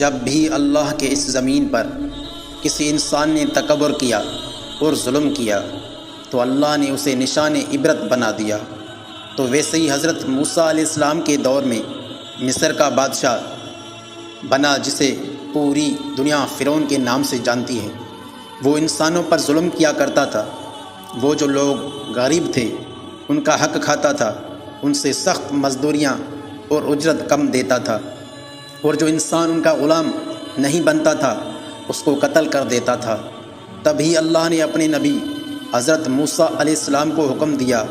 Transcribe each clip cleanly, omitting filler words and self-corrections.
جب بھی اللہ کے اس زمین پر کسی انسان نے تکبر کیا اور ظلم کیا تو اللہ نے اسے نشان عبرت بنا دیا۔ تو ویسے ہی حضرت موسیٰ علیہ السلام کے دور میں مصر کا بادشاہ بنا، جسے پوری دنیا فرعون کے نام سے جانتی ہے، وہ انسانوں پر ظلم کیا کرتا تھا۔ وہ جو لوگ غریب تھے ان کا حق کھاتا تھا، ان سے سخت مزدوریاں اور اجرت کم دیتا تھا، اور جو انسان ان کا غلام نہیں بنتا تھا اس کو قتل کر دیتا تھا۔ تبھی اللہ نے اپنے نبی حضرت موسیٰ علیہ السلام کو حکم دیا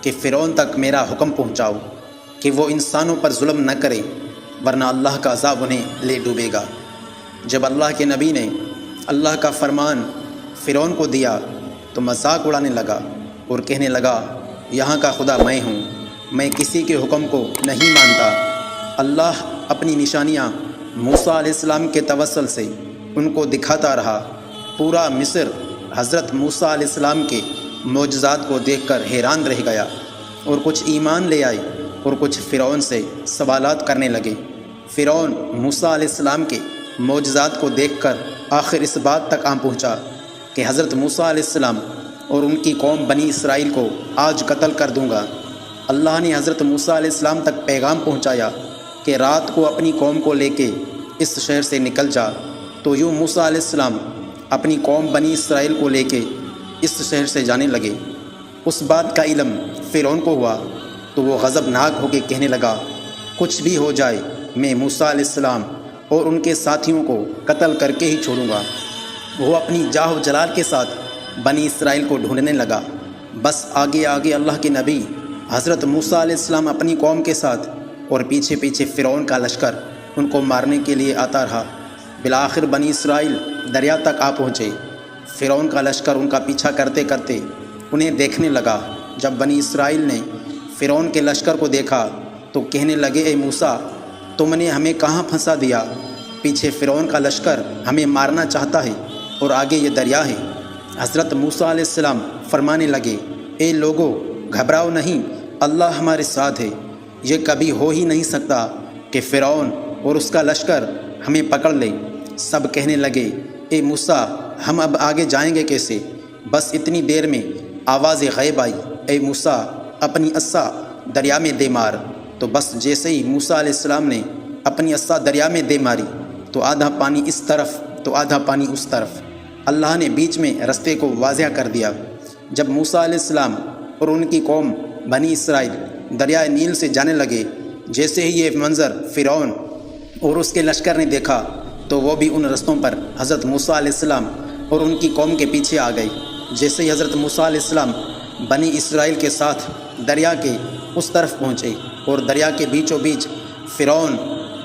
کہ فرعون تک میرا حکم پہنچاؤ کہ وہ انسانوں پر ظلم نہ کرے، ورنہ اللہ کا عذاب انہیں لے ڈوبے گا۔ جب اللہ کے نبی نے اللہ کا فرمان فرعون کو دیا تو مذاق اڑانے لگا اور کہنے لگا، یہاں کا خدا میں ہوں، میں کسی کے حکم کو نہیں مانتا۔ اللہ اپنی نشانیاں موسیٰ علیہ السلام کے توسل سے ان کو دکھاتا رہا۔ پورا مصر حضرت موسیٰ علیہ السلام کے معجزات کو دیکھ کر حیران رہ گیا، اور کچھ ایمان لے آئے اور کچھ فرعون سے سوالات کرنے لگے۔ فرعون موسیٰ علیہ السلام کے معجزات کو دیکھ کر آخر اس بات تک آ پہنچا کہ حضرت موسیٰ علیہ السلام اور ان کی قوم بنی اسرائیل کو آج قتل کر دوں گا۔ اللہ نے حضرت موسیٰ علیہ السلام تک پیغام پہنچایا کہ رات کو اپنی قوم کو لے کے اس شہر سے نکل جا۔ تو یوں موسیٰ علیہ السلام اپنی قوم بنی اسرائیل کو لے کے اس شہر سے جانے لگے۔ اس بات کا علم فرعون کو ہوا تو وہ غضبناک ہو کے کہنے لگا، کچھ بھی ہو جائے میں موسیٰ علیہ السلام اور ان کے ساتھیوں کو قتل کر کے ہی چھوڑوں گا۔ وہ اپنی جاہ و جلال کے ساتھ بنی اسرائیل کو ڈھونڈنے لگا۔ بس آگے آگے اللہ کے نبی حضرت موسیٰ علیہ السلام اپنی قوم کے ساتھ، اور پیچھے پیچھے فرعون کا لشکر ان کو مارنے کے لیے آتا رہا۔ بالآخر بنی اسرائیل دریا تک آ پہنچے۔ فرعون کا لشکر ان کا پیچھا کرتے کرتے انہیں دیکھنے لگا۔ جب بنی اسرائیل نے فرعون کے لشکر کو دیکھا تو کہنے لگے، اے موسیٰ، تم نے ہمیں کہاں پھنسا دیا؟ پیچھے فرعون کا لشکر ہمیں مارنا چاہتا ہے اور آگے یہ دریا ہے۔ حضرت موسیٰ علیہ السلام فرمانے لگے، اے لوگو، گھبراؤ نہیں، اللہ ہمارے ساتھ ہے۔ یہ کبھی ہو ہی نہیں سکتا کہ فرعون اور اس کا لشکر ہمیں پکڑ لے۔ سب کہنے لگے، اے موسیٰ، ہم اب آگے جائیں گے کیسے؟ بس اتنی دیر میں آواز غیب آئی، اے موسیٰ، اپنی عصا دریا میں دے مار۔ تو بس جیسے ہی موسیٰ علیہ السلام نے اپنی عصا دریا میں دے ماری تو آدھا پانی اس طرف تو آدھا پانی اس طرف، اللہ نے بیچ میں رستے کو واضح کر دیا۔ جب موسیٰ علیہ السلام اور ان کی قوم بنی اسرائیل دریائے نیل سے جانے لگے، جیسے ہی یہ منظر فرعون اور اس کے لشکر نے دیکھا تو وہ بھی ان رستوں پر حضرت موسیٰ علیہ السلام اور ان کی قوم کے پیچھے آ گئے۔ جیسے ہی حضرت موسیٰ علیہ السلام بنی اسرائیل کے ساتھ دریا کے اس طرف پہنچے اور دریا کے بیچوں بیچ فرعون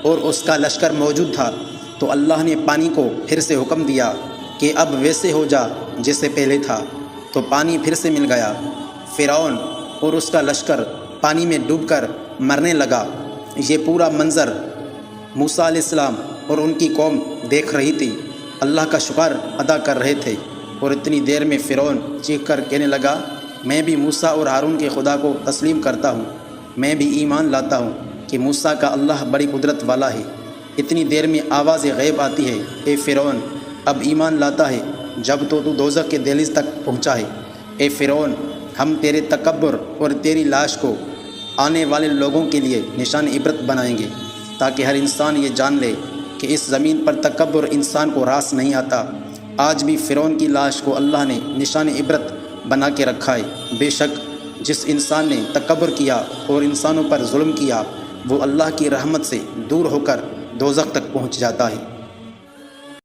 اور اس کا لشکر موجود تھا، تو اللہ نے پانی کو پھر سے حکم دیا کہ اب ویسے ہو جا جیسے پہلے تھا۔ تو پانی پھر سے مل گیا۔ فرعون اور اس کا لشکر پانی میں ڈوب کر مرنے لگا۔ یہ پورا منظر موسیٰ علیہ السلام اور ان کی قوم دیکھ رہی تھی، اللہ کا شکر ادا کر رہے تھے، اور اتنی دیر میں فرعون چیخ کر کہنے لگا، میں بھی موسیٰ اور ہارون کے خدا کو تسلیم کرتا ہوں، میں بھی ایمان لاتا ہوں کہ موسیٰ کا اللہ بڑی قدرت والا ہے۔ اتنی دیر میں آواز غیب آتی ہے، اے فرعون، اب ایمان لاتا ہے جب تو دوزخ کے دہلیز تک پہنچا ہے۔ اے فرعون، ہم تیرے تکبر اور تیری لاش کو آنے والے لوگوں کے لیے نشان عبرت بنائیں گے، تاکہ ہر انسان یہ جان لے کہ اس زمین پر تکبر انسان کو راس نہیں آتا۔ آج بھی فرعون کی لاش کو اللہ نے نشان عبرت بنا کے رکھا ہے۔ بے شک جس انسان نے تکبر کیا اور انسانوں پر ظلم کیا، وہ اللہ کی رحمت سے دور ہو کر دوزخ تک پہنچ جاتا ہے۔